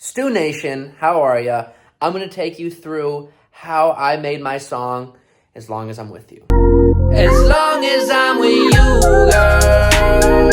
Stu Nation, how are ya? I'm going to take you through how I made my song, As Long As I'm With You. As long as I'm with you, girl.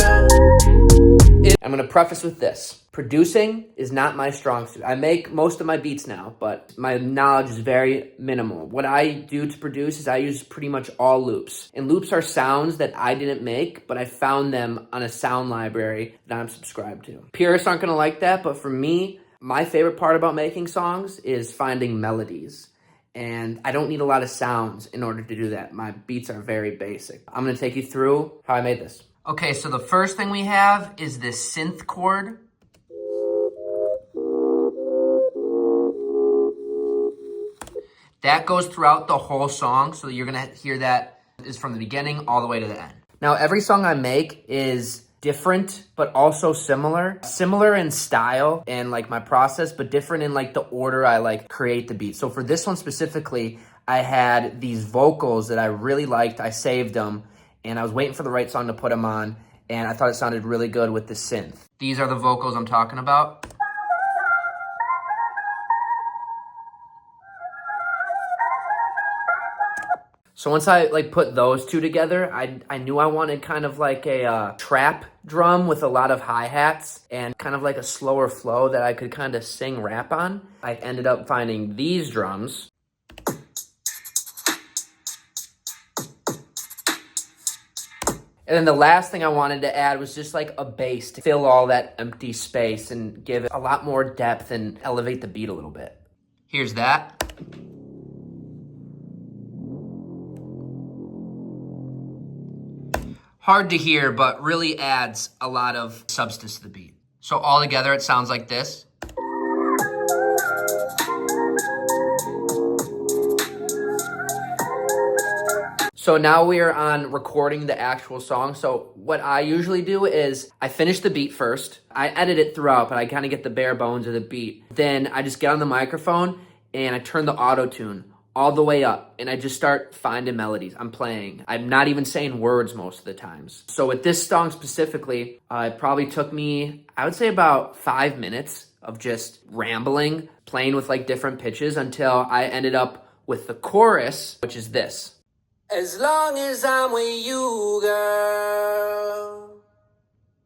I'm going to preface with this. Producing is not my strong suit. I make most of my beats now, but my knowledge is very minimal. What I do to produce is I use pretty much all loops. And loops are sounds that I didn't make, but I found them on a sound library that I'm subscribed to. Purists aren't going to like that, but for me, my favorite part about making songs is finding melodies. And I don't need a lot of sounds in order to do that. My beats are very basic. I'm going to take you through how I made this. Okay, so the first thing we have is this synth chord. That goes throughout the whole song, so you're gonna hear that is from the beginning all the way to the end. Now, every song I make is different, but also similar. Similar in style and like my process, but different in like the order I like create the beat. So for this one specifically, I had these vocals that I really liked. I saved them, and I was waiting for the right song to put them on, and I thought it sounded really good with the synth. These are the vocals I'm talking about. So once I like put those two together, I knew I wanted kind of like a trap drum with a lot of hi-hats and kind of like a slower flow that I could kind of sing rap on. I ended up finding these drums. And then the last thing I wanted to add was just like a bass to fill all that empty space and give it a lot more depth and elevate the beat a little bit. Here's that. Hard to hear, but really adds a lot of substance to the beat. So all together, it sounds like this. So now we are on recording the actual song. So what I usually do is I finish the beat first. I edit it throughout, but I kind of get the bare bones of the beat. Then I just get on the microphone and I turn the auto-tune all the way up, and I just start finding melodies. I'm playing. I'm not even saying words most of the times. So with this song specifically, it probably took me, I would say about 5 minutes of just rambling, playing with like different pitches until I ended up with the chorus, which is this. As long as I'm with you, girl,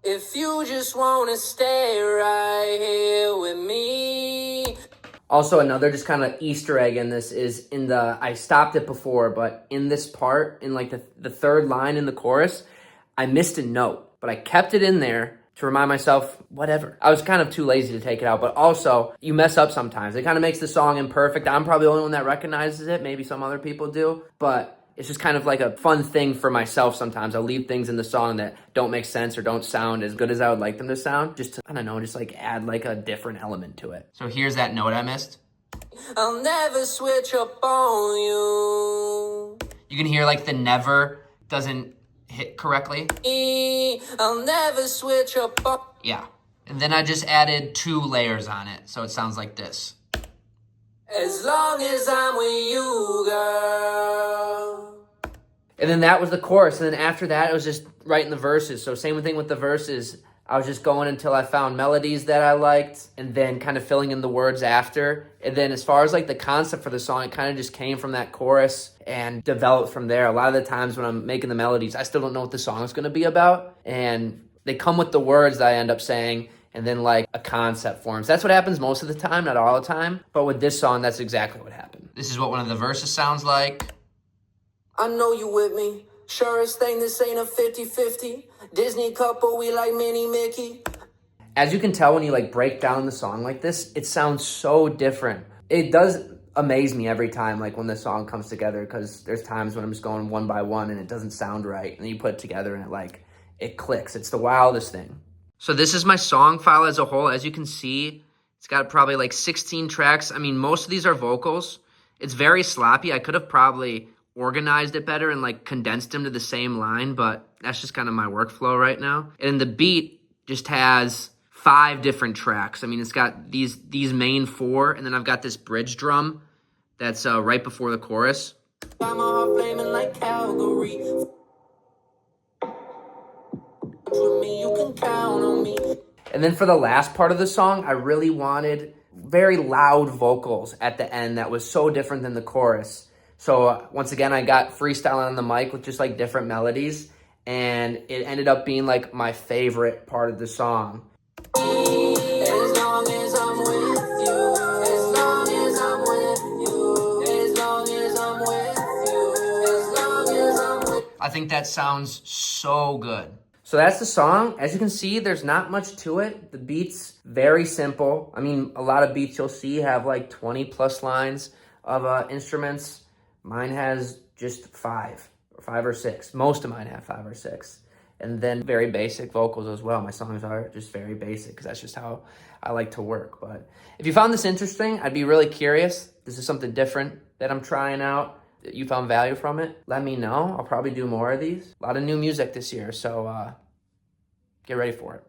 if you just wanna stay right here with me. Also, another just kind of Easter egg in this is in the, I stopped it before, but in this part, in like the third line in the chorus, I missed a note, but I kept it in there to remind myself, whatever. I was kind of too lazy to take it out, but also, you mess up sometimes. It kind of makes the song imperfect. I'm probably the only one that recognizes it. Maybe some other people do, but it's just kind of like a fun thing for myself sometimes. I'll leave things in the song that don't make sense or don't sound as good as I would like them to sound. Just to, I don't know, just like add like a different element to it. So here's that note I missed. I'll never switch up on you. You can hear like the never doesn't hit correctly. I'll never switch up on. Yeah. And then I just added 2 layers on it. So it sounds like this. As long as I'm with you, girl. And then that was the chorus. And then after that, it was just writing the verses. So same thing with the verses. I was just going until I found melodies that I liked and then kind of filling in the words after. And then as far as like the concept for the song, it kind of just came from that chorus and developed from there. A lot of the times when I'm making the melodies, I still don't know what the song is going to be about. And they come with the words that I end up saying, and then like a concept forms. That's what happens most of the time, not all the time. But with this song, that's exactly what happened. This is what one of the verses sounds like. I know you with me. Surest thing, this ain't a 50-50. Disney couple, we like Minnie Mickey. As you can tell when you like break down the song like this, it sounds so different. It does amaze me every time, like when the song comes together, because there's times when I'm just going one by one and it doesn't sound right. And then you put it together and it clicks. It's the wildest thing. So this is my song file as a whole. As you can see, it's got probably like 16 tracks. I mean, most of these are vocals. It's very sloppy. I could have probably organized it better and like condensed them to the same line, but that's just kind of my workflow right now. And the beat just has 5 different tracks. I mean, it's got these main 4, and then I've got this bridge drum that's right before the chorus. Got my heart flaming like Calgary. With me, you can count on me. And then for the last part of the song, I really wanted very loud vocals at the end that was so different than the chorus. So once again, I got freestyling on the mic with just like different melodies, and it ended up being like my favorite part of the song. As long as I'm with you, as long as I'm with you, as long as I'm with you, as long as I'm with you. I think that sounds so good. So that's the song. As you can see, there's not much to it. The beat's very simple. I mean, a lot of beats you'll see have like 20 plus lines of instruments. Mine has just five or six. Most of mine have 5 or 6. And then very basic vocals as well. My songs are just very basic because that's just how I like to work. But if you found this interesting, I'd be really curious. This is something different that I'm trying out. You found value from it, let me know. I'll probably do more of these. A lot of new music this year, so get ready for it.